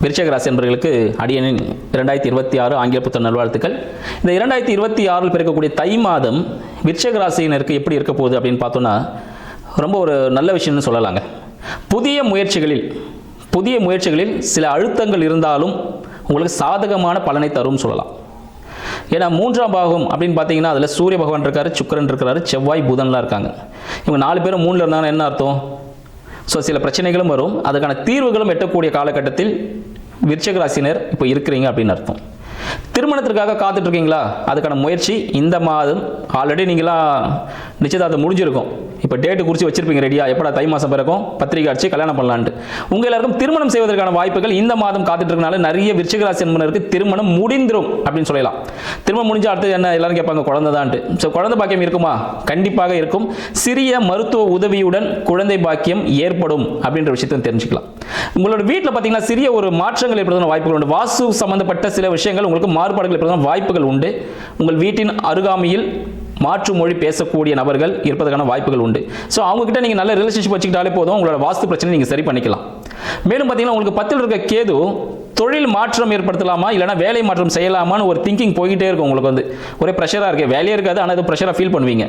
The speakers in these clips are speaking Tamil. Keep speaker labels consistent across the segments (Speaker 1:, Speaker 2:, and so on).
Speaker 1: விருச்சிக ராசி என்பவர்களுக்கு அடியனின் 2026 ஆங்கில புத்தாண்டு நல்வாழ்த்துக்கள். இந்த 2026 பிறக்கக்கூடிய தை மாதம் விருச்சிக ராசியினருக்கு எப்படி இருக்க போகுது அப்படின்னு பார்த்தோன்னா ரொம்ப ஒரு நல்ல விஷயம்னு சொல்லலாங்க. புதிய முயற்சிகளில் சில அழுத்தங்கள் இருந்தாலும் உங்களுக்கு சாதகமான பலனை தரும் சொல்லலாம். ஏன்னா 3ஆம் பாகம் அப்படின்னு பார்த்தீங்கன்னா அதில் சூரிய பகவான் இருக்காரு, சுக்கிரன் இருக்கிறாரு, செவ்வாய் புதன்லாம் இருக்காங்க. இவங்க 4 பேரும் 3ல் இருந்தாங்கன்னா என்ன அர்த்தம்? ஸோ சில பிரச்சனைகளும் வரும், அதுக்கான தீர்வுகளும் எட்டக்கூடிய காலகட்டத்தில் விருச்சிக ராசினர் இப்போ இருக்கிறீங்க அப்படின்னு அர்த்தம். திருமணத்திற்காக காத்துட்டு இருக்கீங்களா? அதுக்கான முயற்சி இந்த மாதம் ஆல்ரெடி நீங்களாம் நிச்சயதார்த்தம் முடிஞ்சிருக்கும். இப்போ டேட்டு குறித்து வச்சிருப்பீங்க ரெடியா, எப்படா தை மாதம் பிறக்கும் பத்திரிகை அடிச்சு கல்யாணம் பண்ணலான்ட்டு. உங்கள் எல்லாருக்கும் திருமணம் செய்வதற்கான வாய்ப்புகள் இந்த மாதம் காத்துட்டு இருக்கனால நிறைய விருச்சிக ராசி என்பவருக்கு திருமணம் முடிந்துரும் அப்படின்னு சொல்லலாம். திருமணம் முடிஞ்ச அடுத்து என்ன எல்லாரும் கேட்பாங்க, குழந்தை தான்ட்டு. ஸோ குழந்தை பாக்கியம் இருக்குமா? கண்டிப்பாக இருக்கும். சிறிய மருத்துவ உதவியுடன் குழந்தை பாக்கியம் ஏற்படும் அப்படின்ற விஷயத்தை தெரிஞ்சுக்கலாம். உங்களோட வீட்டில் பார்த்தீங்கன்னா சிறிய ஒரு மாற்றங்கள் ஏற்படுவதற்கான வாய்ப்புகள் உண்டு. வாஸ்து சம்பந்தப்பட்ட சில விஷயங்கள் உங்களுக்கு மாறுபாடுகள் ஏற்படுவதற்கான வாய்ப்புகள் உண்டு. உங்கள் வீட்டின் அருகாமையில் மாற்று மொழி பேசக்கூடிய நபர்கள் இருப்பதற்கான வாய்ப்புகள் உண்டு. ஸோ அவங்ககிட்ட நீங்கள் நல்ல ரிலேஷன்ஷிப் வச்சுக்கிட்டாலே போதும், உங்களோட வாஸ்து பிரச்சனை நீங்கள் சரி பண்ணிக்கலாம். மேலும் பார்த்தீங்கன்னா உங்களுக்கு 10ல் இருக்க கேது தொழில் மாற்றம் ஏற்படுத்தலாமா இல்லைனா வேலை மாற்றம் செய்யலாமான்னு ஒரு திங்கிங் போய்கிட்டே இருக்கும். உங்களுக்கு வந்து ஒரே ப்ரெஷராக இருக்குது, வேலையே இருக்காது, ஆனால் அது ப்ரெஷராக ஃபீல் பண்ணுவீங்க.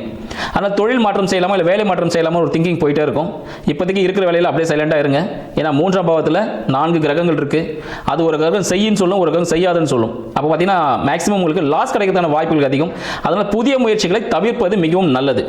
Speaker 1: ஆனால் தொழில் மாற்றம் செய்யலாமா இல்லை வேலை மாற்றம் செய்யலாமா ஒரு திங்கிங் போயிட்டே இருக்கும். இப்போதைக்கு இருக்கிற வேலையில் அப்படியே சைலண்டாக இருங்க. ஏன்னா 3ஆம் பாவத்தில் 4 கிரகங்கள் இருக்குது. அது ஒரு கிரகம் செய்யின்னு சொல்லும், ஒரு கிரகம் செய்யாதுன்னு சொல்லும். அப்போ பார்த்தீங்கன்னா மேக்ஸிமம் உங்களுக்கு லாஸ் கிடைக்கிறதான வாய்ப்புகள் அதிகம். அதனால் புதிய முயற்சிகளை தவிர்ப்பது மிகவும் நல்லது.